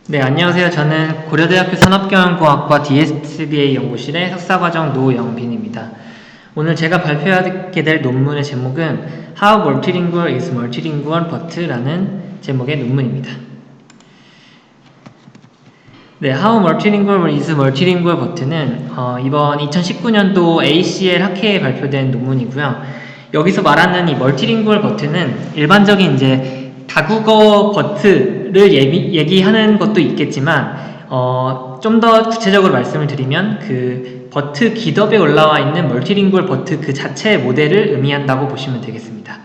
네, 안녕하세요. 저는 고려대학교 산업경영공학과 DSBA 연구실의 석사과정 노영빈입니다. 오늘 제가 발표하게 될 논문의 제목은 How Multilingual is Multilingual But?라는 제목의 논문입니다. 네, How Multilingual is Multilingual But?는 이번 2019년도 ACL 학회에 발표된 논문이고요. 여기서 말하는 이 Multilingual But?는 일반적인 이제 다국어 버트를 얘기하는 것도 있겠지만 좀 더 구체적으로 말씀을 드리면 그 버트 기덥에 올라와 있는 멀티링구얼 버트 그 자체의 모델을 의미한다고 보시면 되겠습니다.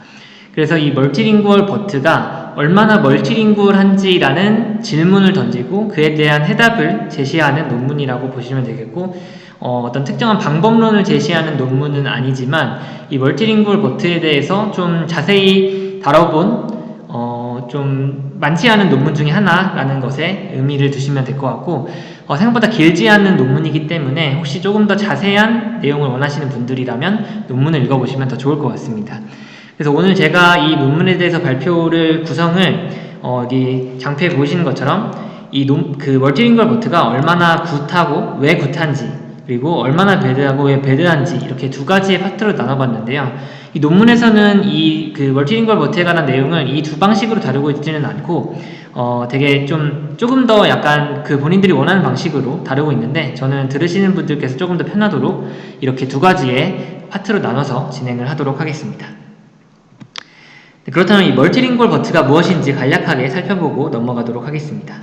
그래서 이 멀티링구얼 버트가 얼마나 멀티링구얼한지라는 질문을 던지고 그에 대한 해답을 제시하는 논문이라고 보시면 되겠고 어떤 특정한 방법론을 제시하는 논문은 아니지만 이 멀티링구얼 버트에 대해서 좀 자세히 다뤄본 좀 많지 않은 논문 중에 하나라는 것에 의미를 두시면 될 것 같고 생각보다 길지 않은 논문이기 때문에 혹시 조금 더 자세한 내용을 원하시는 분들이라면 논문을 읽어보시면 더 좋을 것 같습니다. 그래서 오늘 제가 이 논문에 대해서 발표를 구성을 여기 장표에 보이시는 것처럼 그 멀티링구얼 버트가 얼마나 굿하고 왜 굿한지 그리고 얼마나 배드하고 왜 배드한지 이렇게 두 가지의 파트로 나눠봤는데요. 이 논문에서는 이 그 멀티링구얼 버트에 관한 내용을 이 두 방식으로 다루고 있지는 않고 되게 조금 더 약간 그 본인들이 원하는 방식으로 다루고 있는데 저는 들으시는 분들께서 조금 더 편하도록 이렇게 두 가지의 파트로 나눠서 진행을 하도록 하겠습니다. 네, 그렇다면 이 멀티링구얼 버트가 무엇인지 간략하게 살펴보고 넘어가도록 하겠습니다.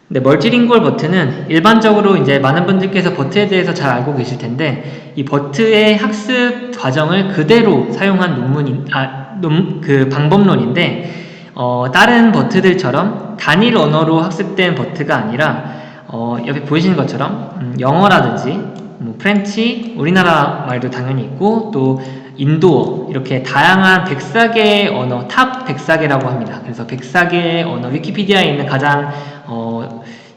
네, 멀티링구얼 버트는 일반적으로 이제 많은 분들께서 버트에 대해서 잘 알고 계실 텐데 이 버트의 학습 과정을 그대로 사용한 그 방법론인데 다른 버트들처럼 단일 언어로 학습된 버트가 아니라 옆에 보이시는 것처럼 영어라든지 프렌치, 우리나라 말도 당연히 있고 또 인도어 이렇게 다양한 104개의 언어, 탑 104개라고 합니다. 그래서 104개의 언어, 위키피디아에 있는 가장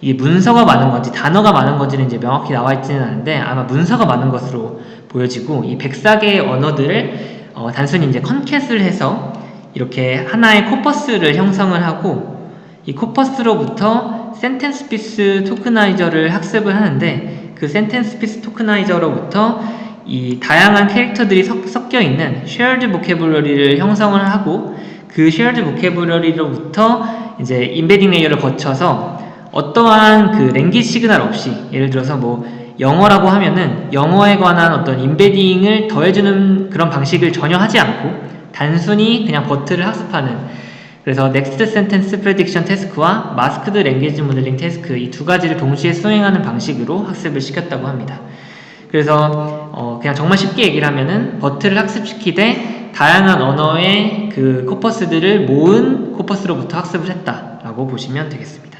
이게 문서가 많은 건지 단어가 많은 건지는 이제 명확히 나와 있지는 않은데 아마 문서가 많은 것으로 보여지고 이 104개의 언어들을 단순히 이제 컨캣을 해서 이렇게 하나의 코퍼스를 형성을 하고 이 코퍼스로부터 센텐스 피스 토크나이저를 학습을 하는데 그 센텐스 피스 토크나이저로부터 이 다양한 캐릭터들이 섞여 있는 shared vocabulary를 형성을 하고 그 shared vocabulary로부터 이제 인베딩 레이어를 거쳐서 어떠한 그 랭귀지 시그널 없이 예를 들어서 뭐 영어라고 하면은 영어에 관한 어떤 인베딩을 더해주는 그런 방식을 전혀 하지 않고 단순히 그냥 버트를 학습하는 그래서 Next Sentence Prediction Task와 Masked Language Modeling Task 이 두 가지를 동시에 수행하는 방식으로 학습을 시켰다고 합니다. 그래서 그냥 정말 쉽게 얘기를 하면은 버트를 학습시키되 다양한 언어의 그 코퍼스들을 모은 코퍼스로부터 학습을 했다라고 보시면 되겠습니다.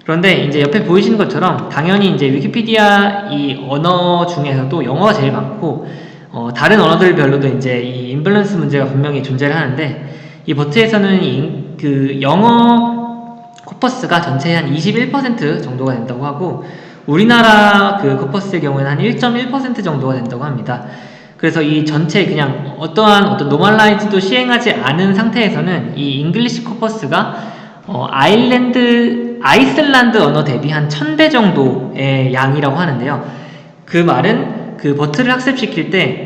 그런데 이제 옆에 보이시는 것처럼 당연히 이제 위키피디아 이 언어 중에서도 영어가 제일 많고 다른 언어들별로도 이제 이 임밸런스 문제가 분명히 존재를 하는데 이 버트에서는 그 영어 코퍼스가 전체의 한 21% 정도가 된다고 하고 우리나라 그 코퍼스의 경우에는 한 1.1% 정도가 된다고 합니다. 그래서 이 전체 그냥 어떤 노멀라이즈도 시행하지 않은 상태에서는 이 잉글리시 코퍼스가 아이슬란드 언어 대비 한 1000대 정도의 양이라고 하는데요. 그 말은 그 버트를 학습시킬 때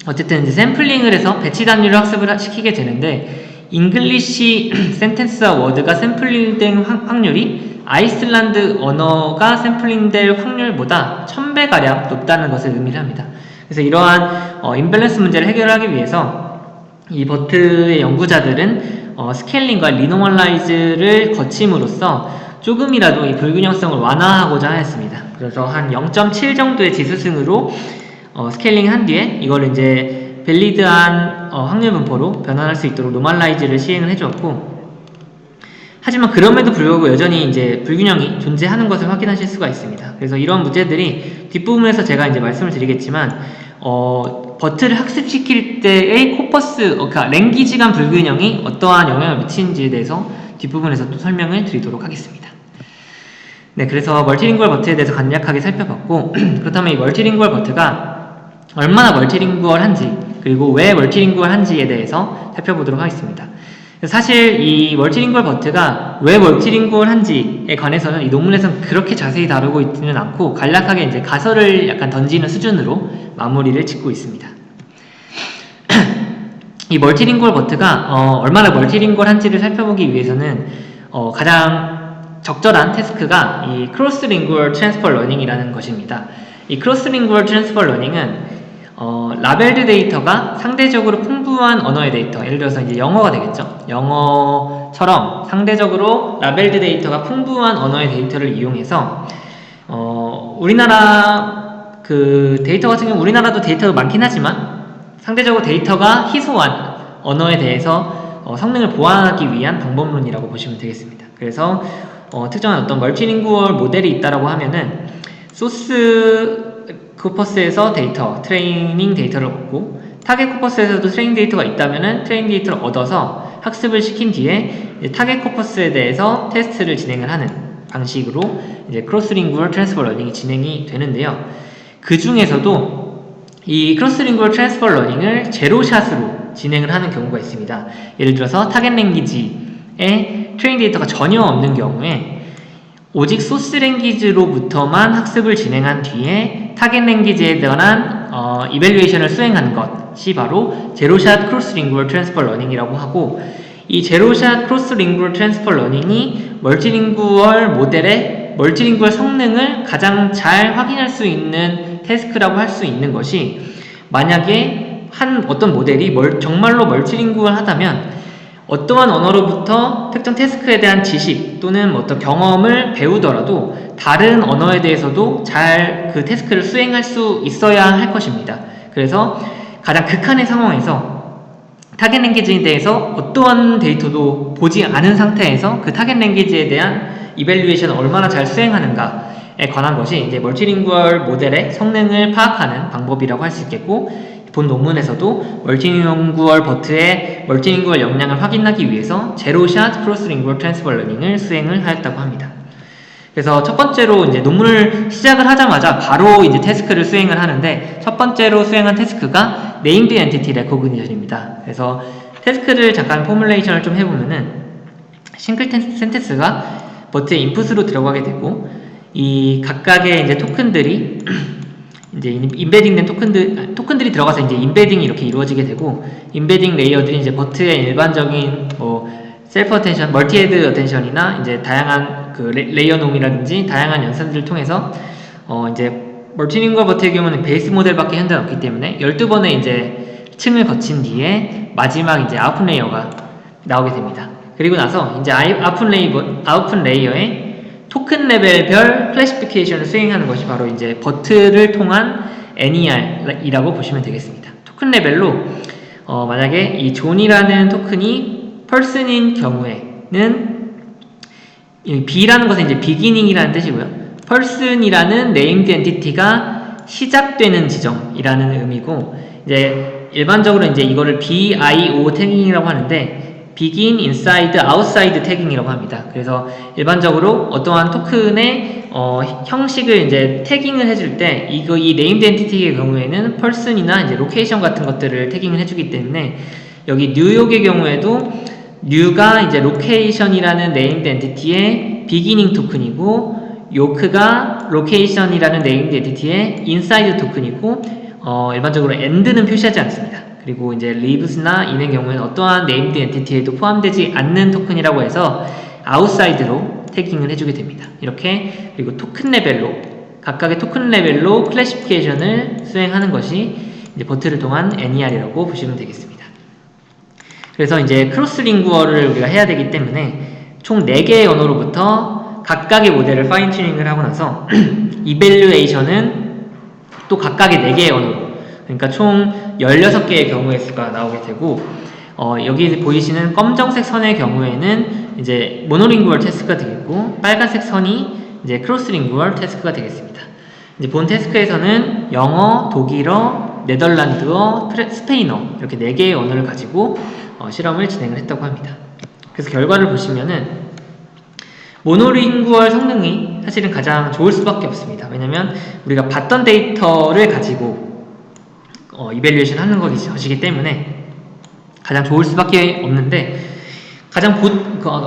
어쨌든 이제 샘플링을 해서 배치 단위로 학습을 시키게 되는데 잉글리시 센텐스와 워드가 샘플링된 확률이 아이슬란드 언어가 샘플링될 확률보다 1000배가량 높다는 것을 의미를 합니다. 그래서 이러한 임밸런스 문제를 해결하기 위해서 이 버트의 연구자들은 스케일링과 리노멀라이즈를 거침으로써 조금이라도 이 불균형성을 완화하고자 하였습니다. 그래서 한 0.7 정도의 지수승으로 스케일링 한 뒤에 이걸 이제 밸리드한 확률 분포로 변환할 수 있도록 노멀라이즈를 시행을 해주었고 하지만 그럼에도 불구하고 여전히 이제 불균형이 존재하는 것을 확인하실 수가 있습니다. 그래서 이런 문제들이 뒷부분에서 제가 이제 말씀을 드리겠지만 버트를 학습시킬 때의 코퍼스, 그러니까 랭귀지 간 불균형이 어떠한 영향을 미치는지에 대해서 뒷부분에서 또 설명을 드리도록 하겠습니다. 네, 그래서 멀티링구얼 버트에 대해서 간략하게 살펴봤고 그렇다면 이 멀티링구얼 버트가 얼마나 멀티링구얼한지 그리고 왜 멀티링구얼한지에 대해서 살펴보도록 하겠습니다. 사실 이 멀티링구얼 버트가 왜 멀티링구얼한지에 관해서는 이 논문에서는 그렇게 자세히 다루고 있지는 않고 간략하게 이제 가설을 약간 던지는 수준으로 마무리를 짓고 있습니다. 이 멀티링구얼 버트가 얼마나 멀티링구얼한지를 살펴보기 위해서는 가장 적절한 태스크가 이 크로스링구얼 트랜스퍼 러닝이라는 것입니다. 이 크로스링구얼 트랜스퍼 러닝은 라벨드 데이터가 상대적으로 풍부한 언어의 데이터, 예를 들어서 이제 영어가 되겠죠. 영어처럼 상대적으로 라벨드 데이터가 풍부한 언어의 데이터를 이용해서 우리나라 그 데이터 같은 경우 우리나라도 데이터가 많긴 하지만 상대적으로 데이터가 희소한 언어에 대해서 성능을 보완하기 위한 방법론이라고 보시면 되겠습니다. 그래서 특정한 어떤 멀티링구얼 모델이 있다라고 하면은 소스 코퍼스에서 데이터, 트레이닝 데이터를 얻고 타겟 코퍼스에서도 트레이닝 데이터가 있다면은 트레이닝 데이터를 얻어서 학습을 시킨 뒤에 타겟 코퍼스에 대해서 테스트를 진행을 하는 방식으로 이제 크로스링구얼 트랜스퍼 러닝이 진행이 되는데요. 그 중에서도 이 크로스링구얼 트랜스퍼 러닝을 제로샷으로 진행을 하는 경우가 있습니다. 예를 들어서 타겟 랭귀지에 트레이닝 데이터가 전혀 없는 경우에 오직 소스 랭귀지로부터만 학습을 진행한 뒤에 타겟 랭귀지에 대한 이밸류에이션을 수행하는 것이 바로 제로샷 크로스링구얼 트랜스퍼 러닝이라고 하고, 이 제로샷 크로스링구얼 트랜스퍼 러닝이 멀티링구얼 모델의 멀티링구얼 성능을 가장 잘 확인할 수 있는 태스크라고 할 수 있는 것이, 만약에 어떤 모델이 정말로 멀티링구얼 하다면 어떠한 언어로부터 특정 태스크에 대한 지식 또는 어떤 경험을 배우더라도 다른 언어에 대해서도 잘 그 태스크를 수행할 수 있어야 할 것입니다. 그래서 가장 극한의 상황에서 타겟 랭귀지에 대해서 어떠한 데이터도 보지 않은 상태에서 그 타겟 랭귀지에 대한 이밸류에이션을 얼마나 잘 수행하는가에 관한 것이 이제 멀티링구얼 모델의 성능을 파악하는 방법이라고 할 수 있겠고, 본 논문에서도 멀티링구얼 버트의 멀티링구얼 역량을 확인하기 위해서 제로샷 크로스링구얼 트랜스퍼 러닝을 수행을 하였다고 합니다. 그래서 첫 번째로 이제 논문을 시작을 하자마자 바로 이제 태스크를 수행을 하는데, 첫 번째로 수행한 태스크가 네임드 엔티티 레코그니션입니다. 그래서 태스크를 잠깐 포뮬레이션을 좀 해보면은 싱글 센텐스가 버트의 인풋으로 들어가게 되고, 이 각각의 이제 토큰들이 이제 임베딩된 토큰들이 들어가서 이제 임베딩이 이렇게 이루어지게 되고, 임베딩 레이어들이 이제 버트의 일반적인 셀프 어텐션, 멀티 헤드 어텐션이나 이제 다양한 그 레이어 놈이라든지 다양한 연산들을 통해서 이제 멀티링구얼 버트의 경우는 베이스 모델밖에 현재 없기 때문에 12번의 이제 층을 거친 뒤에 마지막 이제 아웃풋 레이어가 나오게 됩니다. 그리고 나서 이제 아웃풋 레이어에 토큰 레벨별 클래시피케이션을 수행하는 것이 바로 이제 버트를 통한 NER이라고 보시면 되겠습니다. 토큰 레벨로 만약에 이 존이라는 토큰이 person인 경우에는 이 B라는 것은 이제 beginning이라는 뜻이고요. person이라는 named entity가 시작되는 지점이라는 의미고, 이제 일반적으로 이제 이거를 BIO 태깅이라고 하는데 begin, inside, outside 태깅이라고 합니다. 그래서 일반적으로 어떠한 토큰의 형식을 이제 태깅을 해줄 때 이 named entity의 경우에는 person이나 이제 location 같은 것들을 태깅을 해주기 때문에, 여기 뉴욕의 경우에도 new가 이제 location이라는 named entity의 beginning 토큰이고, 요크가 location이라는 named entity의 inside 토큰이고, 일반적으로 end는 표시하지 않습니다. 그리고 이제 lives나 in의 경우에는 어떠한 named entity에도 포함되지 않는 토큰이라고 해서 outside로 태깅을 해주게 됩니다. 이렇게, 그리고 토큰 레벨로, 각각의 토큰 레벨로 클래시피케이션을 수행하는 것이 이제 버트를 통한 NER이라고 보시면 되겠습니다. 그래서 이제 크로스링구얼을 우리가 해야 되기 때문에 총 4개의 언어로부터 각각의 모델을 파인 튜닝을 하고 나서 이밸류에이션은 또 각각의 4개의 언어로, 그러니까 총 16개의 경우의 수가 나오게 되고, 여기 보이시는 검정색 선의 경우에는 이제 모노링구얼 태스크가 되겠고, 빨간색 선이 이제 크로스링구얼 태스크가 되겠습니다. 이제 본 태스크에서는 영어, 독일어, 네덜란드어, 스페인어 이렇게 4개의 언어를 가지고 실험을 진행을 했다고 합니다. 그래서 결과를 보시면은 모노링구얼 성능이 사실은 가장 좋을 수밖에 없습니다. 왜냐면 우리가 봤던 데이터를 가지고 이밸류에이션 하는 것이기 때문에 가장 좋을 수밖에 없는데,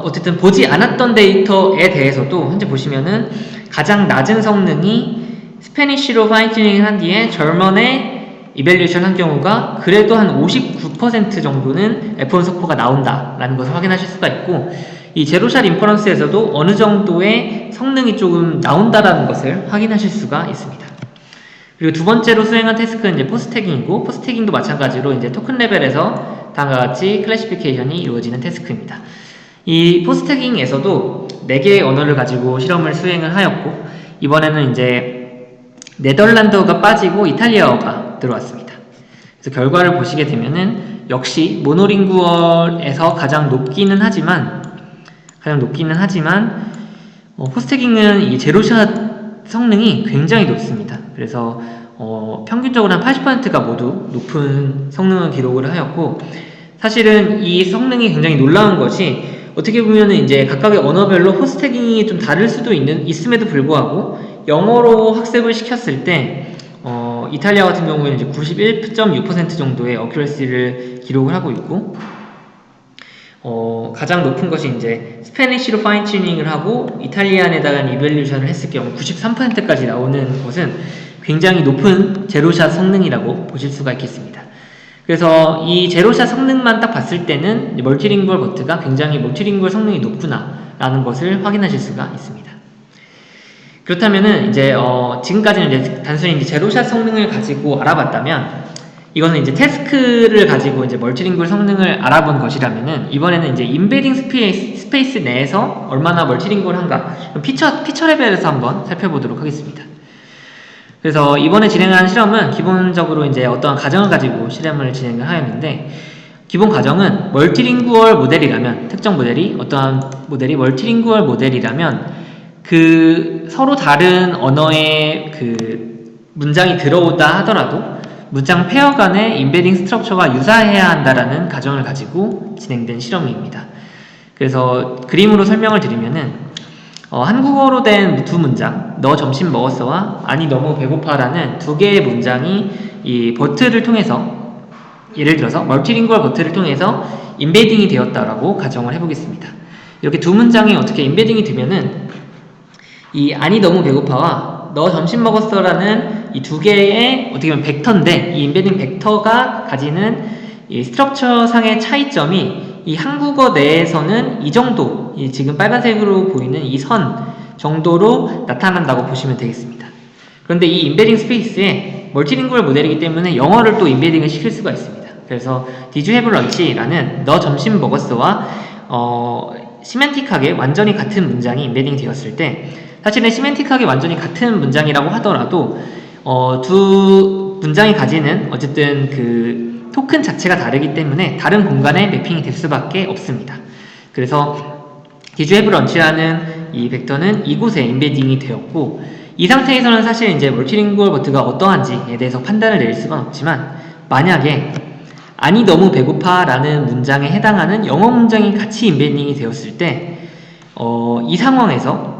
어쨌든 보지 않았던 데이터에 대해서도 현재 보시면은 가장 낮은 성능이 스페니쉬로 파인튜닝을 한 뒤에 저먼에 이밸류에이션 한 경우가 그래도 한 59% 정도는 F1 속도가 나온다라는 것을 확인하실 수가 있고, 이 제로샷 인퍼런스에서도 어느 정도의 성능이 조금 나온다라는 것을 확인하실 수가 있습니다. 그리고 두 번째로 수행한 태스크는 이제 포스태깅이고, 포스태깅도 마찬가지로 이제 토큰 레벨에서 다음과 같이 클래시피케이션이 이루어지는 태스크입니다. 이 포스태깅에서도 4개의 언어를 가지고 실험을 수행을 하였고, 이번에는 이제 네덜란드어가 빠지고 이탈리아어가 들어왔습니다. 그래서 결과를 보시게 되면은 역시 모노링구얼에서 가장 높기는 하지만 포스태깅은 이 제로샷 성능이 굉장히 높습니다. 그래서 평균적으로 한 80%가 모두 높은 성능을 기록을 하였고, 사실은 이 성능이 굉장히 놀라운 것이 어떻게 보면은 이제 각각의 언어별로 포스태깅이 좀 다를 수도 있음에도 불구하고 영어로 학습을 시켰을 때 이탈리아 같은 경우에는 이제 91.6% 정도의 어큐러시를 기록을 하고 있고, 가장 높은 것이 이제 스페니쉬로 파인 튜닝을 하고 이탈리안에다가 이밸류에이션을 했을 경우 93%까지 나오는 것은 굉장히 높은 제로샷 성능이라고 보실 수가 있겠습니다. 그래서 이 제로샷 성능만 딱 봤을 때는 멀티링구얼 버트가 굉장히 멀티링구얼 성능이 높구나 라는 것을 확인하실 수가 있습니다. 그렇다면은 이제 지금까지는 이제 단순히 이제 제로샷 성능을 가지고 알아봤다면, 이거는 이제 태스크를 가지고 이제 멀티링구얼 성능을 알아본 것이라면은, 이번에는 이제 임베딩 스페이스 내에서 얼마나 멀티링구얼한가 피처 레벨에서 한번 살펴보도록 하겠습니다. 그래서 이번에 진행한 실험은 기본적으로 이제 어떤 가정을 가지고 실험을 진행을 하였는데, 기본 가정은 멀티링구얼 모델이라면, 특정 모델이 어떠한 모델이 멀티링구얼 모델이라면 그 서로 다른 언어의 그 문장이 들어오다 하더라도 문장 페어 간의 임베딩 스트럭처가 유사해야 한다라는 가정을 가지고 진행된 실험입니다. 그래서 그림으로 설명을 드리면은 한국어로 된 두 문장, 너 점심 먹었어와 아니 너무 배고파라는 두 개의 문장이 이 버트를 통해서, 예를 들어서 멀티링구얼 버트를 통해서 임베딩이 되었다라고 가정을 해보겠습니다. 이렇게 두 문장이 어떻게 임베딩이 되면은 이 아니 너무 배고파와 너 점심 먹었어라는 이 두 개의 어떻게 보면 벡터인데, 이 임베딩 벡터가 가지는 이 스트럭처 상의 차이점이 이 한국어 내에서는 이 정도, 이 지금 빨간색으로 보이는 이 선 정도로 나타난다고 보시면 되겠습니다. 그런데 이 임베딩 스페이스에 멀티링구얼 모델이기 때문에 영어를 또 임베딩을 시킬 수가 있습니다. 그래서 Did you have lunch라는 너 점심 먹었어와 시멘틱하게 완전히 같은 문장이 임베딩 되었을 때, 사실은 시멘틱하게 완전히 같은 문장이라고 하더라도 두 문장이 가지는 어쨌든 그 토큰 자체가 다르기 때문에 다른 공간에 매핑이 될 수밖에 없습니다. 그래서 Did you have lunch라는 이 벡터는 이곳에 임베딩이 되었고, 이 상태에서는 사실 이제 멀티링구얼 버트가 어떠한지에 대해서 판단을 내릴 수가 없지만, 만약에 아니 너무 배고파 라는 문장에 해당하는 영어 문장이 같이 임베딩이 되었을 때 이 상황에서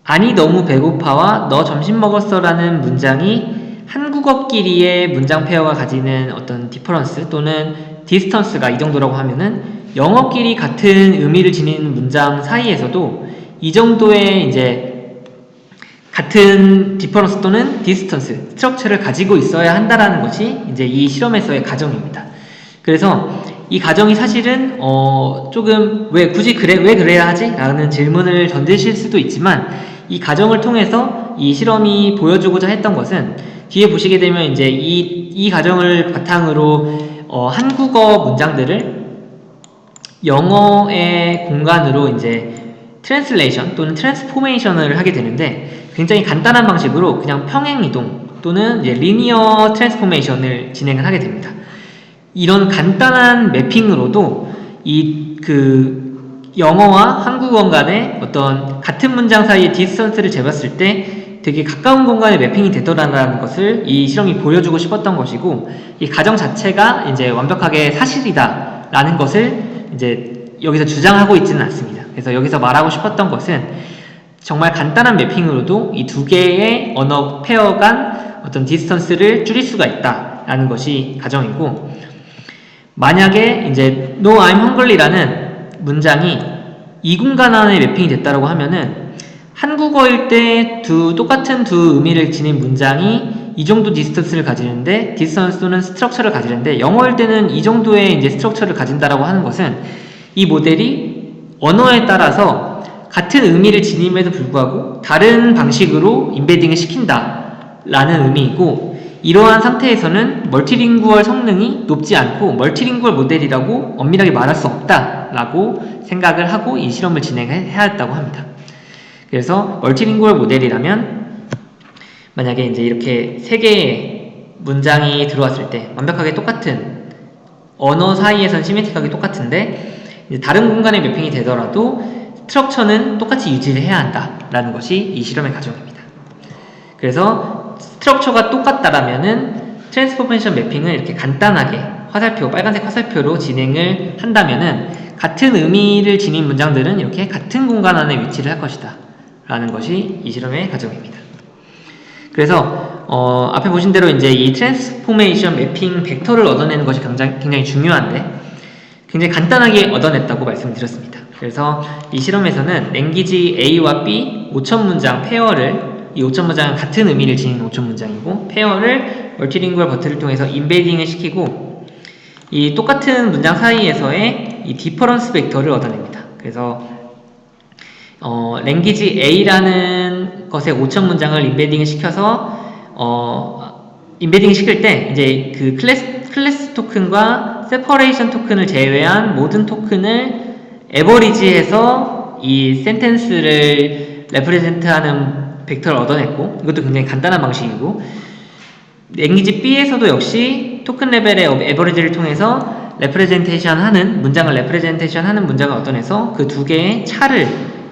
아니 너무 배고파와 너 점심 먹었어 라는 문장이 한국어끼리의 문장 페어가 가지는 어떤 디퍼런스 또는 디스턴스가 이 정도라고 하면은, 영어끼리 같은 의미를 지니는 문장 사이에서도 이 정도의 이제 같은 디퍼런스 또는 디스턴스 스트럭처를 가지고 있어야 한다라는 것이 이제 이 실험에서의 가정입니다. 그래서 이 가정이 사실은 조금 왜 그래야 하지? 라는 질문을 던지실 수도 있지만, 이 가정을 통해서 이 실험이 보여주고자 했던 것은, 뒤에 보시게 되면 이제 이 가정을 바탕으로 한국어 문장들을 영어의 공간으로 이제 트랜슬레이션 또는 트랜스포메이션을 하게 되는데, 굉장히 간단한 방식으로 그냥 평행 이동 또는 이제 리니어 트랜스포메이션을 진행을 하게 됩니다. 이런 간단한 매핑으로도 영어와 한국어 간의 어떤 같은 문장 사이의 디스턴스를 재봤을 때 되게 가까운 공간에 매핑이 되더라는 것을 이 실험이 보여주고 싶었던 것이고, 이 가정 자체가 이제 완벽하게 사실이다라는 것을 이제 여기서 주장하고 있지는 않습니다. 그래서 여기서 말하고 싶었던 것은 정말 간단한 매핑으로도 이 두 개의 언어 페어 간 어떤 디스턴스를 줄일 수가 있다라는 것이 가정이고, 만약에 이제 No I'm hungry라는 문장이 이 공간 안에 매핑이 됐다라고 하면은 한국어일 때 똑같은 두 의미를 지닌 문장이 이 정도 디스턴스를 가지는데 디스턴스 또는 스트럭처를 가지는데 영어일 때는 이 정도의 이제 스트럭처를 가진다라고 하는 것은 이 모델이 언어에 따라서 같은 의미를 지님에도 불구하고 다른 방식으로 인베딩을 시킨다라는 의미이고 이러한 상태에서는 멀티링구얼 성능이 높지 않고 멀티링구얼 모델이라고 엄밀하게 말할 수 없다라고 생각을 하고 이 실험을 진행해야 했다고 합니다. 그래서 멀티링구얼 모델이라면 만약에 이제 이렇게 세 개의 문장이 들어왔을 때 완벽하게 똑같은 언어 사이에선 시메트릭하게 똑같은데 이제 다른 공간에 매핑이 되더라도 스트럭처는 똑같이 유지를 해야 한다라는 것이 이 실험의 가정입니다. 그래서 스트럭처가 똑같다라면은 트랜스포메이션 매핑을 이렇게 간단하게 화살표, 빨간색 화살표로 진행을 한다면은 같은 의미를 지닌 문장들은 이렇게 같은 공간 안에 위치를 할 것이다 라는 것이 이 실험의 가정입니다. 그래서 앞에 보신 대로 이제 이 트랜스포메이션 매핑 벡터를 얻어내는 것이 굉장히 중요한데 굉장히 간단하게 얻어냈다고 말씀드렸습니다. 그래서 이 실험에서는 랭귀지 A와 B 5천 문장 페어를 이 5천 문장은 같은 의미를 지닌 5천 문장이고 페어를 멀티링구얼 버튼을 통해서 인베딩을 시키고 이 똑같은 문장 사이에서의 이 디퍼런스 벡터를 얻어냅니다. 그래서 랭귀지 A라는 것에 5천 문장을 인베딩을 시켜서 인베딩 시킬 때 이제 그 클래스 토큰과 세퍼레이션 토큰을 제외한 모든 토큰을 에버리지해서 이 센텐스를 레프레젠트하는 벡터를 얻어냈고 이것도 굉장히 간단한 방식이고 랭귀지 B에서도 역시 토큰 레벨의 에버리지를 통해서 레프레젠테이션 하는 문장을 레프레젠테이션 하는 문장을 얻어내서 그 두 개의 차를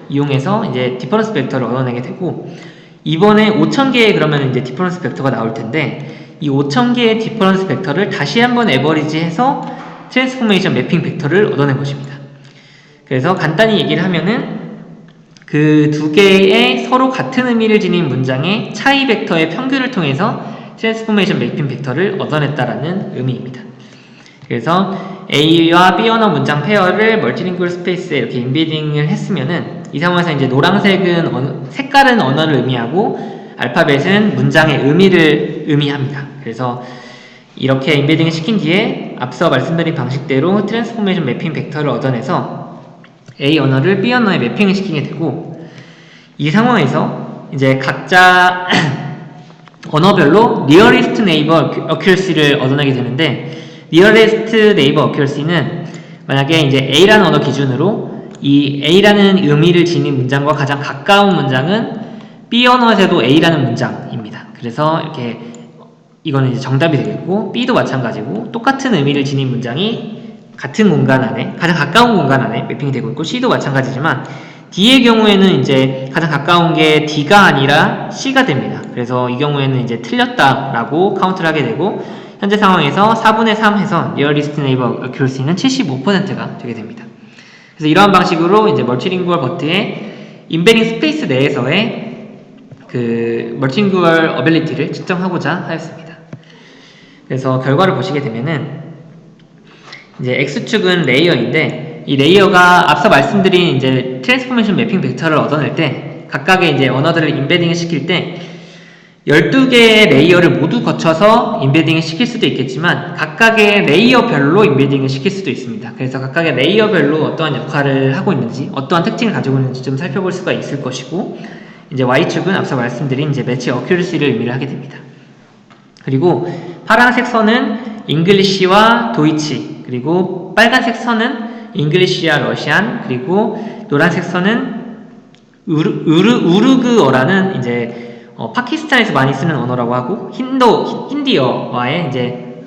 이용해서 이제 디퍼런스 벡터를 얻어내게 되고 이번에 5,000개의 그러면 이제 디퍼런스 벡터가 나올 텐데 이 5,000개의 디퍼런스 벡터를 다시 한번 에버리지해서 트랜스포메이션 매핑 벡터를 얻어낸 것입니다. 그래서 간단히 얘기를 하면은 그 두 개의 서로 같은 의미를 지닌 문장의 차이 벡터의 평균을 통해서 트랜스포메이션 매핑 벡터를 얻어냈다라는 의미입니다. 그래서 A와 B 언어 문장 페어를 멀티링구얼 스페이스에 이렇게 인베딩을 했으면은 이 상황에서 이제 노란색은 색깔은 언어를 의미하고 알파벳은 문장의 의미를 의미합니다. 그래서 이렇게 인베딩을 시킨 뒤에 앞서 말씀드린 방식대로 트랜스포메이션 매핑 벡터를 얻어내서 A 언어를 B 언어에 매핑을 시키게 되고 이 상황에서 이제 각자 언어별로 nearest neighbor accuracy를 얻어내게 되는데 nearest neighbor accuracy는 만약에 이제 A라는 언어 기준으로 이 A라는 의미를 지닌 문장과 가장 가까운 문장은 B 언어에서도 A라는 문장입니다. 그래서 이렇게 이거는 이제 정답이 되겠고 B도 마찬가지고 똑같은 의미를 지닌 문장이 같은 공간 안에 가장 가까운 공간 안에 매핑이 되고 있고 C도 마찬가지지만 D의 경우에는 이제 가장 가까운 게 D가 아니라 C가 됩니다. 그래서 이 경우에는 이제 틀렸다라고 카운트를 하게 되고 현재 상황에서 4분의 3 해서 nearest neighbor accuracy는 75%가 되게 됩니다. 그래서 이러한 방식으로 이제 멀티링구얼 버트의 인베딩 스페이스 내에서의 그 멀티링구얼 어빌리티를 측정하고자 하였습니다. 그래서 결과를 보시게 되면은 이제 X축은 레이어인데 이 레이어가 앞서 말씀드린 이제 트랜스포메이션 매핑 벡터를 얻어낼 때 각각의 이제 언어들을 인베딩을 시킬 때 12개의 레이어를 모두 거쳐서 인베딩을 시킬 수도 있겠지만 각각의 레이어별로 인베딩을 시킬 수도 있습니다. 그래서 각각의 레이어별로 어떠한 역할을 하고 있는지 어떠한 특징을 가지고 있는지 좀 살펴볼 수가 있을 것이고 이제 Y축은 앞서 말씀드린 이제 매치 어큐러시를 의미를 하게 됩니다. 그리고 파란색 선은 잉글리시와 도이치 그리고 빨간색 선은 잉글리시와 러시안 그리고 노란색 선은 우르그어라는 이제 파키스탄에서 많이 쓰는 언어라고 하고 힌디어와의 이제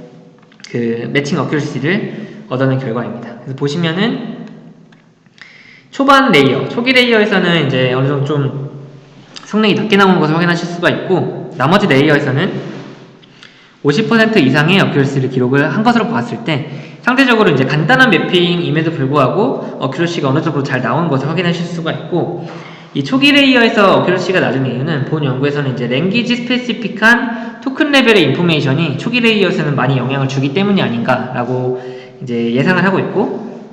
그 매칭 어큐러시를 얻어낸 결과입니다. 그래서 보시면은 초반 레이어, 초기 레이어에서는 이제 어느 정도 좀 성능이 낮게 나오는 것을 확인하실 수가 있고 나머지 레이어에서는 50% 이상의 어큐러시를 기록을 한 것으로 봤을 때 상대적으로 이제 간단한 매핑임에도 불구하고 어큐러시가 어느 정도 잘 나오는 것을 확인하실 수가 있고 이 초기 레이어에서 어큐러시가 낮은 이유는 본 연구에서는 이제 랭귀지 스페시픽한 토큰 레벨의 인포메이션이 초기 레이어에서는 많이 영향을 주기 때문이 아닌가라고 이제 예상을 하고 있고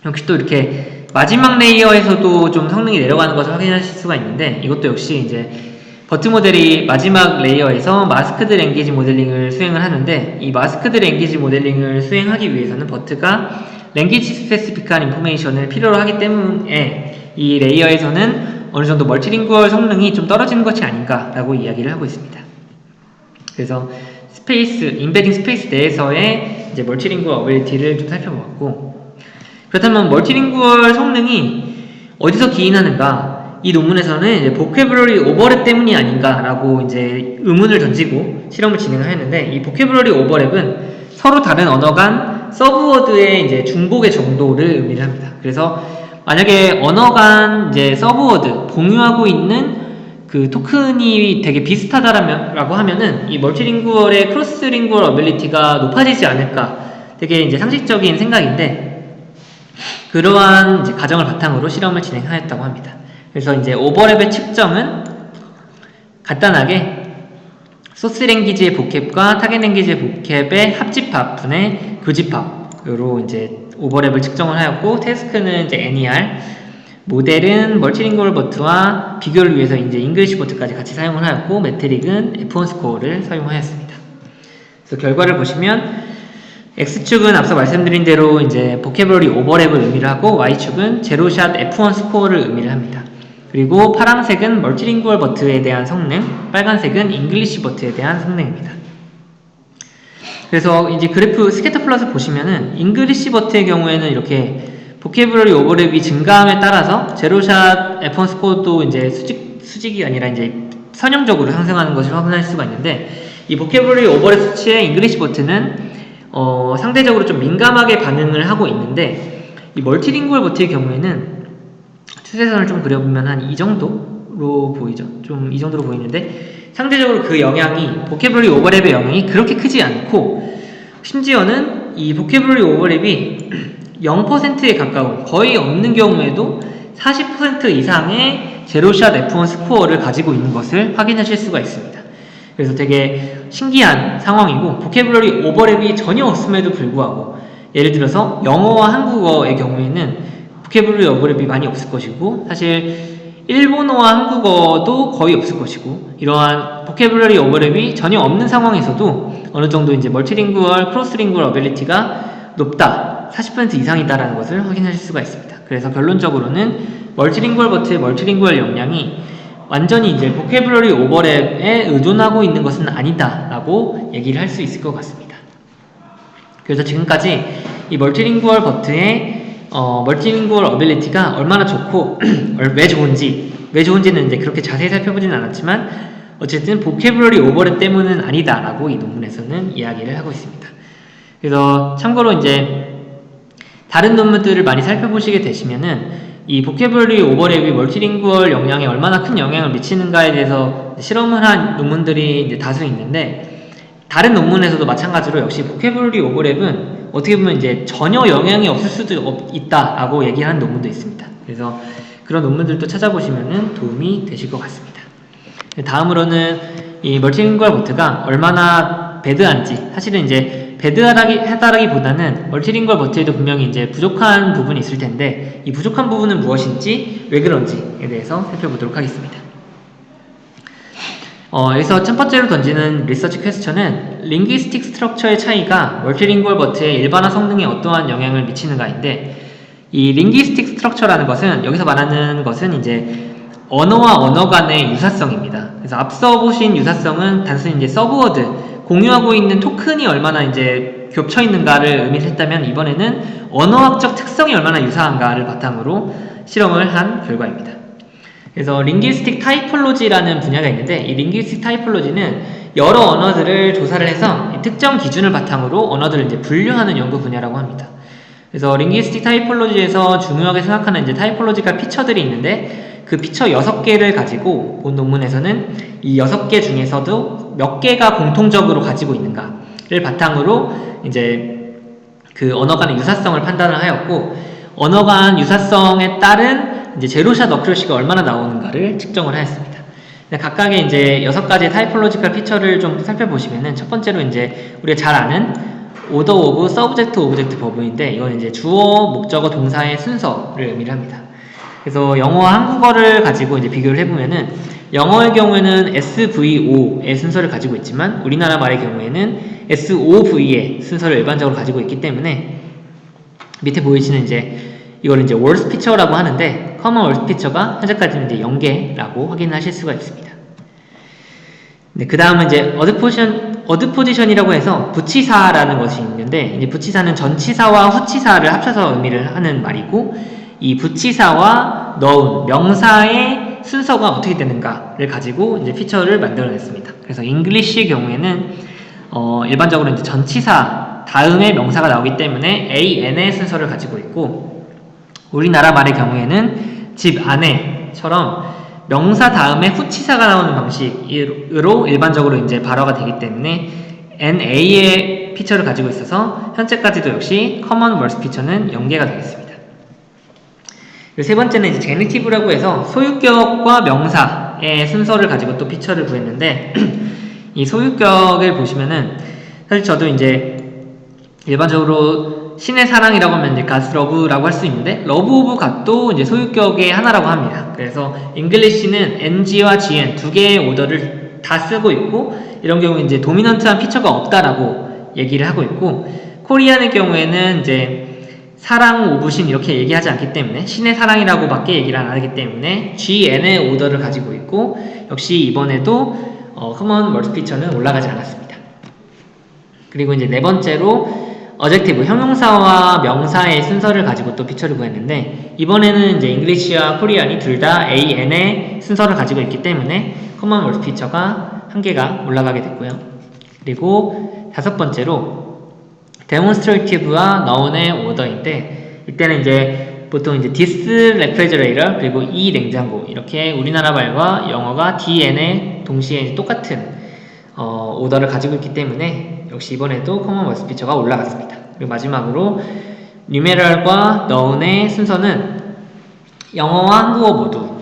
역시 또 이렇게 마지막 레이어에서도 좀 성능이 내려가는 것을 확인하실 수가 있는데, 이것도 역시 이제 버트 모델이 마지막 레이어에서 마스크드 랭귀지 모델링을 수행을 하는데, 이 마스크드 랭귀지 모델링을 수행하기 위해서는 버트가 랭귀지 스페시픽한 인포메이션을 필요로 하기 때문에 이 레이어에서는 어느 정도 멀티링구얼 성능이 좀 떨어지는 것이 아닌가라고 이야기를 하고 있습니다. 그래서 인베딩 스페이스 내에서의 이제 멀티링구얼 어빌리티를 좀 살펴보았고, 그렇다면 멀티링구얼 성능이 어디서 기인하는가? 이 논문에서는 이제 보캐블러리 오버랩 때문이 아닌가라고 이제 의문을 던지고 실험을 진행하였는데, 이 보캐블러리 오버랩은 서로 다른 언어 간 서브워드의 이제 중복의 정도를 의미를 합니다. 그래서 만약에 언어 간 이제 서브워드 공유하고 있는 그 토큰이 되게 비슷하다라고 하면은 이 멀티링구얼의 크로스링구얼 어빌리티가 높아지지 않을까, 되게 이제 상식적인 생각인데, 그러한 이제 가정을 바탕으로 실험을 진행하였다고 합니다. 그래서 이제 오버랩의 측정은 간단하게 소스 랭귀지의 보캡과 타겟 랭귀지의 보캡의 합집합 분의 교집합으로 이제 오버랩을 측정을 하였고, 태스크는 이제 NER, 모델은 멀티링구얼 버트와 비교를 위해서 이제 잉글리시 버트까지 같이 사용을 하였고, 매트릭은 F1 스코어를 사용하였습니다. 그래서 결과를 보시면 X축은 앞서 말씀드린 대로 이제 보캐블러리 오버랩을 의미를 하고, Y축은 제로샷 F1 스코어를 의미를 합니다. 그리고 파란색은 멀티링구얼 버트에 대한 성능, 빨간색은 잉글리시 버트에 대한 성능입니다. 그래서 이제 그래프 스캐터 플롯을 보시면은 잉글리시 버트의 경우에는 이렇게 보캐블러리 오버랩이 증가함에 따라서 제로샷 F1 스코어도 이제 수직이 아니라 이제 선형적으로 상승하는 것을 확인할 수가 있는데, 이 보캐블러리 오버랩 수치의 잉글리시 버트는 상대적으로 좀 민감하게 반응을 하고 있는데, 이 멀티링구얼 버트의 경우에는 추세선을 좀 그려보면 한 이 정도로 보이죠. 좀 이 정도로 보이는데, 상대적으로 그 영향이, 보캐블러리 오버랩의 영향이 그렇게 크지 않고, 심지어는 이 보캐블러리 오버랩이 0%에 가까운, 거의 없는 경우에도 40% 이상의 제로샷 F1 스코어를 가지고 있는 것을 확인하실 수가 있습니다. 그래서 되게 신기한 상황이고, 보캐블러리 오버랩이 전혀 없음에도 불구하고, 예를 들어서 영어와 한국어의 경우에는 보캐블러리 오버랩이 많이 없을 것이고, 사실 일본어와 한국어도 거의 없을 것이고, 이러한 보캐블러리 오버랩이 전혀 없는 상황에서도 어느 정도 이제 멀티링구얼, 크로스링구얼 어빌리티가 높다, 40% 이상이다라는 것을 확인하실 수가 있습니다. 그래서 결론적으로는 멀티링구얼 버트의 멀티링구얼 역량이 완전히 이제 보캐블러리 오버랩에 의존하고 있는 것은 아니다라고 얘기를 할 수 있을 것 같습니다. 그래서 지금까지 이 멀티링구얼 버트의 멀티링구얼 어빌리티가 얼마나 좋고 왜 좋은지는 이제 그렇게 자세히 살펴보지는 않았지만, 어쨌든 보캐블러리 오버랩 때문은 아니다라고 이 논문에서는 이야기를 하고 있습니다. 그래서 참고로 이제 다른 논문들을 많이 살펴보시게 되시면은 이 보캐블러리 오버랩이 멀티링구얼 역량에 얼마나 큰 영향을 미치는가에 대해서 실험을 한 논문들이 이제 다수 있는데, 다른 논문에서도 마찬가지로 역시 보캐블러리 오버랩은 어떻게 보면 이제 전혀 영향이 없을 수도 있다라고 얘기하는 논문도 있습니다. 그래서 그런 논문들도 찾아보시면은 도움이 되실 것 같습니다. 다음으로는 이 멀티링구얼 버트가 얼마나 배드한지, 사실은 이제 배드하다라기보다는 멀티링구얼 버트에도 분명히 이제 부족한 부분이 있을 텐데, 이 부족한 부분은 무엇인지, 왜 그런지에 대해서 살펴보도록 하겠습니다. 여기서 첫 번째로 던지는 리서치 퀘스천은 링귀스틱 스트럭처의 차이가 멀티링구얼 버트의 일반화 성능에 어떠한 영향을 미치는가인데, 이 링귀스틱 스트럭처라는 것은, 여기서 말하는 것은 이제 언어와 언어 간의 유사성입니다. 그래서 앞서 보신 유사성은 단순히 이제 서브워드, 공유하고 있는 토큰이 얼마나 이제 겹쳐 있는가를 의미했다면, 이번에는 언어학적 특성이 얼마나 유사한가를 바탕으로 실험을 한 결과입니다. 그래서 링귀스틱 타이폴로지라는 분야가 있는데, 이 링귀스틱 타이폴로지는 여러 언어들을 조사를 해서 특정 기준을 바탕으로 언어들을 이제 분류하는 연구 분야라고 합니다. 그래서 링귀스틱 타이폴로지에서 중요하게 생각하는 이제 타이폴로지컬 피처들이 있는데, 그 피처 6개를 가지고 본 논문에서는 이 6개 중에서도 몇 개가 공통적으로 가지고 있는가를 바탕으로 이제 그 언어 간의 유사성을 판단을 하였고, 언어 간 유사성에 따른 이제 제로샷 어큐러시가 얼마나 나오는가를 측정을 하였습니다. 각각의 이제 6가지의 타이폴로지컬 피처를 좀 살펴보시면은, 첫 번째로 이제 우리가 잘 아는 order of subject object 버브인데 이건 이제 주어, 목적어, 동사의 순서를 의미를 합니다. 그래서 영어와 한국어를 가지고 이제 비교를 해보면은 영어의 경우에는 SVO의 순서를 가지고 있지만 우리나라 말의 경우에는 SOV의 순서를 일반적으로 가지고 있기 때문에 밑에 보이시는 이제 이걸 이제 월스 피처라고 하는데 커먼 월스 피처가 현재까지는 이제 0개라고 확인하실 수가 있습니다. 네, 그 다음은 이제 어드 포지션이라고 해서 부치사라는 것이 있는데 이제 부치사는 전치사와 후치사를 합쳐서 의미를 하는 말이고 이 부치사와 넣은 명사의 순서가 어떻게 되는가를 가지고 이제 피처를 만들어냈습니다. 그래서 잉글리시의 경우에는 일반적으로 이제 전치사 다음에 명사가 나오기 때문에 AN의 순서를 가지고 있고 우리나라 말의 경우에는 집 안에처럼 명사 다음에 후치사가 나오는 방식으로 일반적으로 이제 발어가 되기 때문에 NA의 피처를 가지고 있어서 현재까지도 역시 커먼 월스 피처는 0개가 되겠습니다. 세 번째는 이제 제니티브라고 해서 소유격과 명사의 순서를 가지고 또 피처를 구했는데 이 소유격을 보시면은 사실 저도 이제 일반적으로 신의 사랑이라고 하면 이제 God's love라고 할 수 있는데 love of God도 이제 소유격의 하나라고 합니다. 그래서 잉글리시는 NG와 GN 두 개의 오더를 다 쓰고 있고 이런 경우에 이제 도미넌트한 피처가 없다라고 얘기를 하고 있고 코리안의 경우에는 이제 사랑 오브신 이렇게 얘기하지 않기 때문에 신의 사랑이라고 밖에 얘기를 안 하기 때문에 GN의 오더를 가지고 있고 역시 이번에도 커먼 월스 피처는 올라가지 않았습니다. 그리고 이제 네 번째로 어젝티브 형용사와 명사의 순서를 가지고 또 피처를 구했는데 이번에는 이제 잉글리시와 코리안이 둘 다 AN의 순서를 가지고 있기 때문에 커먼 월스 피처가 한 개가 올라가게 됐고요. 그리고 다섯 번째로 demonstrative와 noun의 오더인데 이때는 이제 보통 이제 this refrigerator 그리고 이 냉장고 이렇게 우리나라 말과 영어가 DN의 동시에 이제 똑같은 오더를 가지고 있기 때문에 역시 이번에도 커먼 월스 피처가 올라갔습니다. 그리고 마지막으로 numeral과 noun의 순서는 영어와 한국어 모두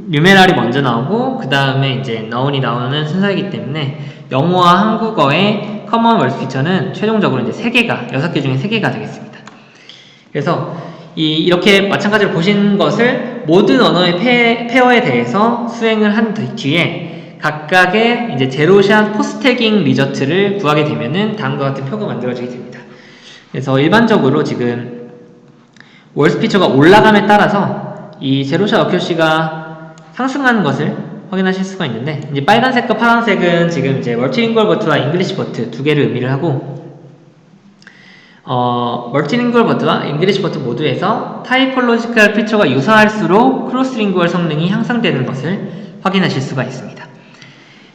numeral이 먼저 나오고 그 다음에 이제 noun이 나오는 순서이기 때문에 영어와 한국어의 커먼 월스 피처는 최종적으로 이제 3개가 6개 중에 3개가 되겠습니다. 그래서 이렇게 마찬가지로 보신 것을 모든 언어의 페어에 대해서 수행을 한 뒤에 각각의 이제 제로샷 포스태깅 리저트를 구하게 되면은 다음과 같은 표가 만들어지게 됩니다. 그래서 일반적으로 지금 월스 피처가 올라감에 따라서 이 제로샷 어큐시가 상승하는 것을 확인하실 수가 있는데 이제 빨간색과 파란색은 지금 이제 멀티링구얼 버트와 잉글리시 버트 두 개를 의미를 하고 멀티링구얼 버트와 잉글리시 버트 모두에서 타이폴로지컬 피처가 유사할수록 크로스링구얼 성능이 향상되는 것을 확인하실 수가 있습니다.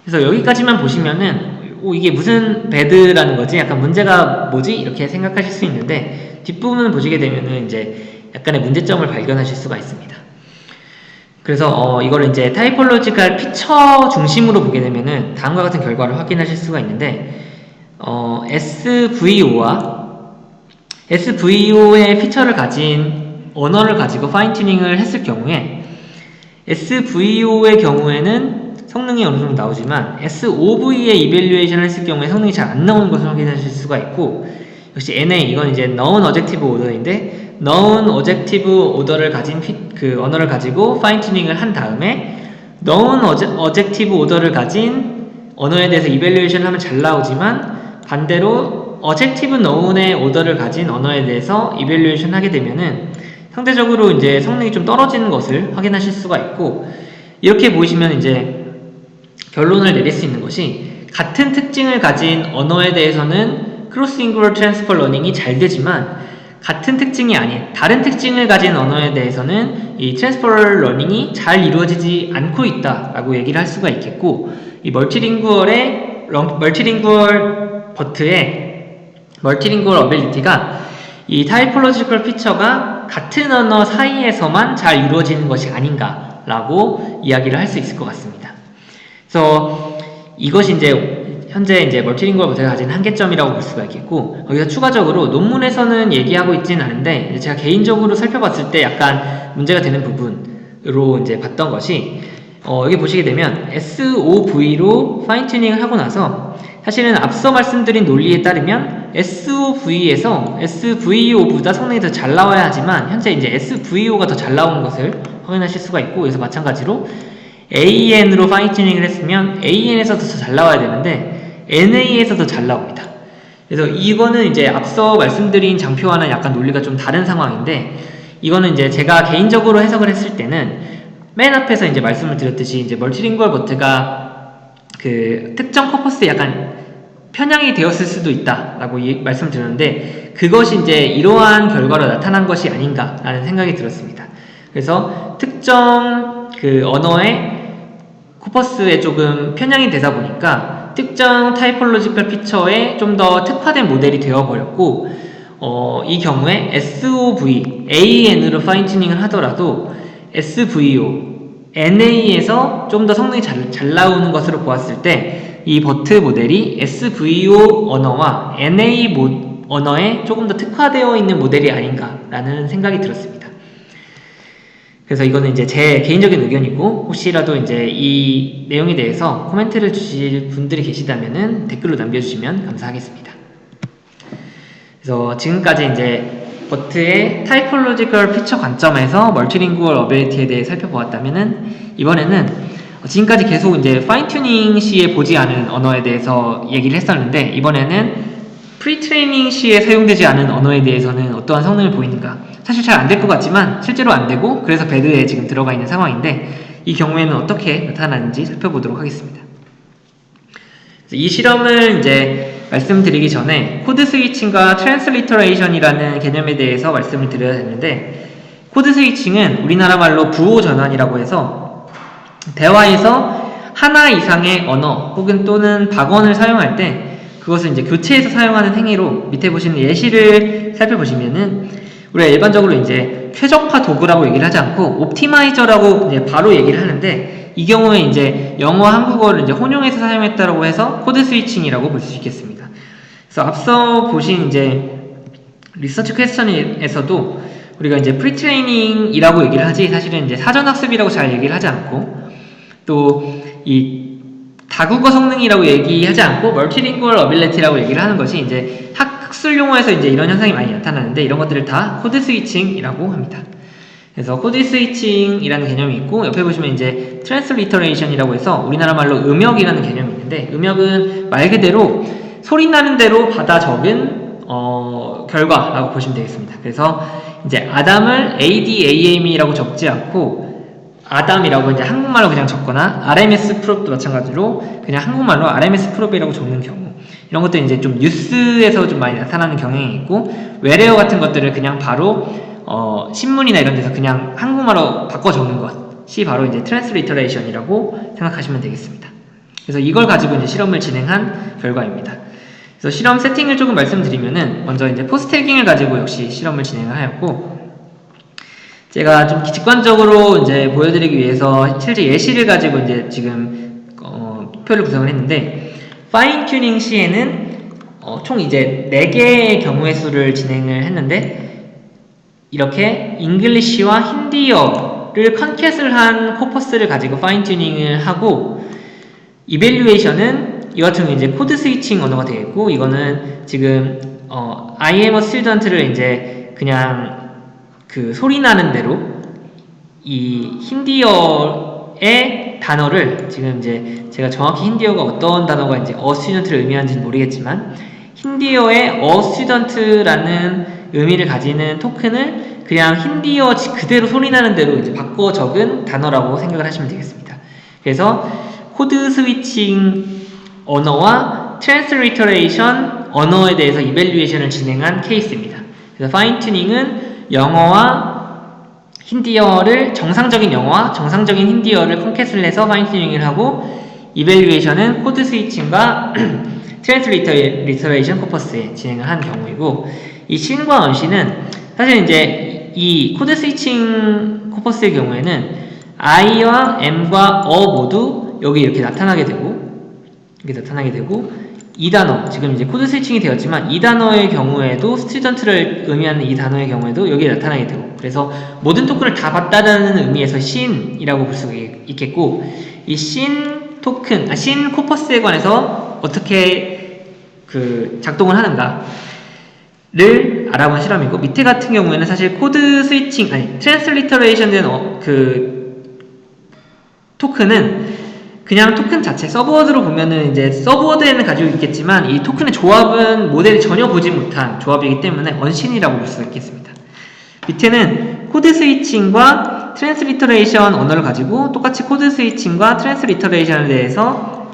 그래서 여기까지만 보시면은 이게 무슨 배드라는 거지? 약간 문제가 뭐지? 이렇게 생각하실 수 있는데 뒷부분을 보시게 되면은 이제 약간의 문제점을 발견하실 수가 있습니다. 그래서 이걸 이제 타이폴로지컬 피처 중심으로 보게 되면은 다음과 같은 결과를 확인하실 수가 있는데 SVO의 피처를 가진 언어를 가지고 파인 튜닝을 했을 경우에 SVO의 경우에는 성능이 어느 정도 나오지만 SOV의 이밸류에이션을 했을 경우에 성능이 잘 안 나오는 것을 확인하실 수가 있고 역시 NA 이건 이제 known adjective order인데 known adjective order를 가진 그 언어를 가지고 파인 튜닝을 한 다음에 known adjective order를 가진 언어에 대해서 이밸류에이션을 하면 잘 나오지만 반대로 adjective known의 오더를 가진 언어에 대해서 이밸류에이션 하게 되면은 상대적으로 이제 성능이 좀 떨어지는 것을 확인하실 수가 있고 이렇게 보시면 이제 결론을 내릴 수 있는 것이 같은 특징을 가진 언어에 대해서는 크로스링구얼 트랜스퍼 러닝이 잘 되지만 같은 특징이 아닌 다른 특징을 가진 언어에 대해서는 이 트랜스퍼 러닝이 잘 이루어지지 않고 있다라고 얘기를 할 수가 있겠고 이 멀티링구얼 버트의 멀티링구얼 어빌리티가 이 타이폴로지컬 피처가 같은 언어 사이에서만 잘 이루어지는 것이 아닌가라고 이야기를 할 수 있을 것 같습니다. 그래서 이것이 이제 현재 이제 멀티링구얼 버트가 가진 한계점이라고 볼 수가 있겠고 여기서 추가적으로 논문에서는 얘기하고 있지는 않은데 제가 개인적으로 살펴봤을 때 약간 문제가 되는 부분으로 이제 봤던 것이 여기 보시게 되면 SOV로 파인 튜닝을 하고 나서 사실은 앞서 말씀드린 논리에 따르면 SOV에서 SVO보다 성능이 더 잘 나와야 하지만 현재 이제 SVO가 더 잘 나오는 것을 확인하실 수가 있고, 그래서 마찬가지로 AN으로 파인 튜닝을 했으면 AN에서 더 잘 나와야 되는데 NA에서 더 잘 나옵니다. 그래서 이거는 이제 앞서 말씀드린 장표와는 약간 논리가 좀 다른 상황인데, 이거는 이제 제가 개인적으로 해석을 했을 때는 맨 앞에서 이제 말씀을 드렸듯이 이제 멀티링구얼 버트가 그 특정 퍼포스에 약간 편향이 되었을 수도 있다라고 말씀드렸는데, 그것이 이제 이러한 결과로 나타난 것이 아닌가라는 생각이 들었습니다. 그래서 특정 그 언어의 코퍼스에 조금 편향이 되다 보니까 특정 타이폴로지컬 피처에 좀 더 특화된 모델이 되어버렸고, 이 경우에 SOV, AN으로 파인 튜닝을 하더라도 SVO, NA에서 좀 더 성능이 잘 나오는 것으로 보았을 때 이 버트 모델이 SVO 언어와 NA 언어에 조금 더 특화되어 있는 모델이 아닌가라는 생각이 들었습니다. 그래서 이거는 이제 제 개인적인 의견이고, 혹시라도 이제 이 내용에 대해서 코멘트를 주실 분들이 계시다면은 댓글로 남겨주시면 감사하겠습니다. 그래서 지금까지 이제 버트의 타이폴로지컬 피처 관점에서 멀티링구얼 어빌리티에 대해 살펴보았다면은, 이번에는 지금까지 계속 이제 파인 튜닝 시에 보지 않은 언어에 대해서 얘기를 했었는데, 이번에는 프리트레이닝 시에 사용되지 않은 언어에 대해서는 어떠한 성능을 보이는가, 사실 잘 안 될 것 같지만 실제로 안 되고 그래서 배드에 지금 들어가 있는 상황인데, 이 경우에는 어떻게 나타나는지 살펴보도록 하겠습니다. 이 실험을 이제 말씀드리기 전에 코드 스위칭과 트랜스리터레이션이라는 개념에 대해서 말씀을 드려야 되는데, 코드 스위칭은 우리나라 말로 부호 전환이라고 해서 대화에서 하나 이상의 언어 혹은 또는 박언을 사용할 때 그것을 이제 교체해서 사용하는 행위로, 밑에 보시는 예시를 살펴보시면은 우리가 일반적으로 이제 최적화 도구라고 얘기를 하지 않고 옵티마이저라고 이제 바로 얘기를 하는데, 이 경우에 이제 영어와 한국어를 이제 혼용해서 사용했다라고 해서 코드 스위칭이라고 볼 수 있겠습니다. 그래서 앞서 보신 이제 리서치 퀘스천에서도 우리가 이제 프리트레이닝이라고 얘기를 하지, 사실은 이제 사전학습이라고 잘 얘기를 하지 않고, 또 이 다국어 성능이라고 얘기하지 않고 멀티링구얼 어빌리티라고 얘기를 하는 것이 이제 학술 용어에서 이제 이런 현상이 많이 나타나는데, 이런 것들을 다 코드 스위칭이라고 합니다. 그래서 코드 스위칭이라는 개념이 있고, 옆에 보시면 이제 트랜스리터레이션이라고 해서 우리나라 말로 음역이라는 개념이 있는데, 음역은 말 그대로 소리 나는 대로 받아 적은 결과라고 보시면 되겠습니다. 그래서 이제 아담을 ADAM이라고 적지 않고 아담이라고 이제 한국말로 그냥 적거나, RMS 프롭도 마찬가지로 그냥 한국말로 RMS 프롭이라고 적는 경우, 이런 것들이 이제 좀 뉴스에서 좀 많이 나타나는 경향이 있고, 외래어 같은 것들을 그냥 바로 신문이나 이런 데서 그냥 한국말로 바꿔 적는 것이 바로 이제 트랜스리터레이션이라고 생각하시면 되겠습니다. 그래서 이걸 가지고 이제 실험을 진행한 결과입니다. 그래서 실험 세팅을 조금 말씀드리면은, 먼저 이제 포스태깅을 가지고 역시 실험을 진행을 하였고, 제가 좀 직관적으로 이제 보여드리기 위해서 실제 예시를 가지고 이제 지금 표를 구성을 했는데, 파인 튜닝 시에는 총 이제 4개의 경우의 수를 진행을 했는데, 이렇게 잉글리시와 힌디어를 컨캣을 한 코퍼스를 가지고 파인 튜닝을 하고, 이밸류에이션은 이 같은 경우 이제 코드 스위칭 언어가 되겠고, 이거는 지금 I am a student를 이제 그냥 그 소리 나는 대로 이 힌디어의 단어를, 지금 이제 제가 정확히 힌디어가 어떤 단어가 이제 스튜던트를 의미하는지는 모르겠지만, 힌디어의 스튜던트라는 의미를 가지는 토큰을 그냥 힌디어 그대로 소리 나는 대로 이제 바꿔 적은 단어라고 생각을 하시면 되겠습니다. 그래서 코드 스위칭 언어와 트랜스리터레이션 언어에 대해서 이밸류에이션을 진행한 케이스입니다. 그래서 파인 튜닝은 영어와 힌디어를, 정상적인 영어와 정상적인 힌디어를 컨캣을 해서 파인 튜닝을 하고, 이밸류에이션은 코드 스위칭과 트랜스리터레이션 코퍼스에 진행을 한 경우이고, 이 신과 언시는 사실 이제 이 코드 스위칭 코퍼스의 경우에는 I와 M과 모두 여기 이렇게 나타나게 되고, 이 단어, 지금 이제 코드 스위칭이 되었지만 이 단어의 경우에도, 스튜던트를 의미하는 이 단어의 경우에도 여기에 나타나게 되고, 그래서 모든 토큰을 다 봤다는 의미에서 신이라고 볼 수 있겠고, 이 신 토큰, 신 코퍼스에 관해서 어떻게 작동을 하는가를 알아본 실험이고, 밑에 같은 경우에는 사실 코드 스위칭, 트랜스리터레이션 된 토큰은 그냥 토큰 자체, 서브워드로 보면은 이제 서브워드에는 가지고 있겠지만 이 토큰의 조합은 모델이 전혀 보지 못한 조합이기 때문에 언신이라고 볼 수 있겠습니다. 밑에는 코드 스위칭과 트랜스리터레이션 언어를 가지고 똑같이 코드 스위칭과 트랜스리터레이션에 대해서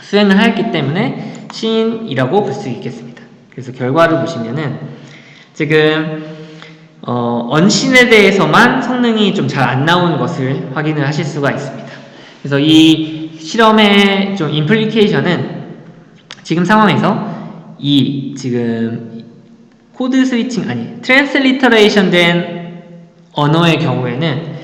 수행을 하였기 때문에 신이라고 볼 수 있겠습니다. 그래서 결과를 보시면은 지금 언신에 대해서만 성능이 좀 잘 안 나온 것을 확인을 하실 수가 있습니다. 그래서 이 실험의 좀 임플리케이션은 지금 상황에서 지금 코드 스위칭 트랜스리터레이션 된 언어의 경우에는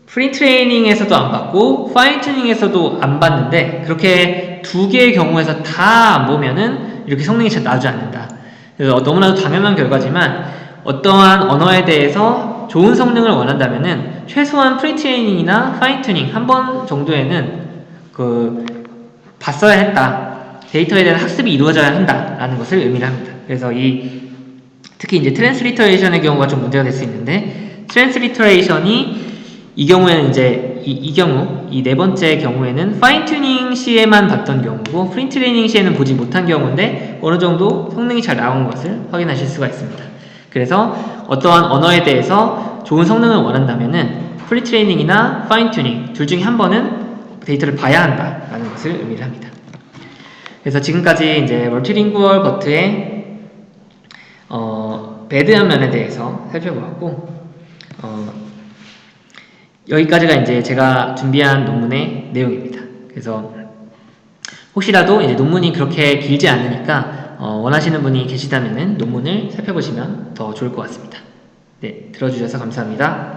프리트레이닝에서도 안 받고 파인 튜닝에서도 안 받는데, 그렇게 두 개의 경우에서 다 안 보면은 이렇게 성능이 잘 나오지 않는다. 그래서 너무나도 당연한 결과지만 어떠한 언어에 대해서 좋은 성능을 원한다면은 최소한 프리트레이닝이나 파인 튜닝 한 번 정도에는 봤어야 했다. 데이터에 대한 학습이 이루어져야 한다라는 것을 의미를 합니다. 그래서 특히 이제 트랜스리터레이션의 경우가 좀 문제가 될 수 있는데, 트랜스리터레이션이 이 경우에는 이제 이 네 번째 경우에는 파인 튜닝 시에만 봤던 경우고, 프리트레이닝 시에는 보지 못한 경우인데 어느 정도 성능이 잘 나온 것을 확인하실 수가 있습니다. 그래서 어떠한 언어에 대해서 좋은 성능을 원한다면은 프리트레이닝이나 파인 튜닝 둘 중에 한 번은 데이터를 봐야 한다라는 것을 의미를 합니다. 그래서 지금까지 이제 멀티링구얼 버트의 배드한 면에 대해서 살펴보았고, 여기까지가 이제 제가 준비한 논문의 내용입니다. 그래서 혹시라도 이제 논문이 그렇게 길지 않으니까 원하시는 분이 계시다면은 논문을 살펴보시면 더 좋을 것 같습니다. 네, 들어주셔서 감사합니다.